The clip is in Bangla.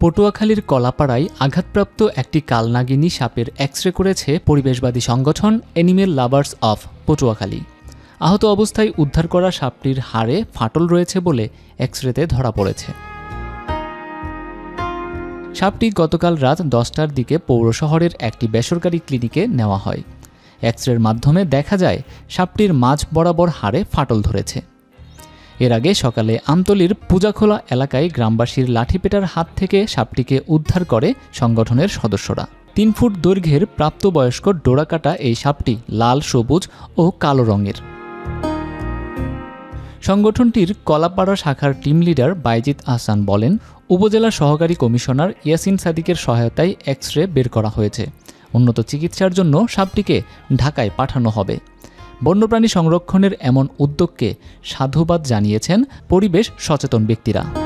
পটুয়াখালীর কলাপাড়ায় আঘাতপ্রাপ্ত একটি কালনাগিনী সাপের এক্স-রে করেছে পরিবেশবাদী সংগঠন অ্যানিমেল লাভার্স অফ পটুয়াখালী। আহত অবস্থায় উদ্ধার করা সাপটির হাড়ে ফাটল রয়েছে বলে এক্স-রেতে ধরা পড়েছে। সাপটি গতকাল রাত 10টার দিকে পৌর শহরের একটি বেসরকারি ক্লিনিকে নেওয়া হয়। এক্স-রের মাধ্যমে দেখা যায় সাপটির মাঝ বরাবর হাড়ে ফাটল ধরেছে। এর আগে সকালে আমতলীর পূজাখোলা এলাকায় গ্রামবাসীর লাঠিপেটার হাত থেকে সাপটিকে উদ্ধার করে সংগঠনের সদস্যরা। 3 ফুট দৈর্ঘ্যের প্রাপ্তবয়স্ক ডোরাকাটা এই সাপটি লাল, সবুজ ও কালো রঙের। সংগঠনটির কলাপাড়া শাখার টিম লিডার বাইজিদ আহসান বলেন, উপজেলা সহকারী কমিশনার ইয়াসিন সাদিকের সহায়তায় এক্স-রে বের করা হয়েছে। উন্নত চিকিৎসার জন্য সাপটিকে ঢাকায় পাঠানো হবে। বন্যপ্রাণী সংরক্ষণের এমন উদ্যোগকে সাধুবাদ জানিয়েছেন পরিবেশ সচেতন ব্যক্তিরা।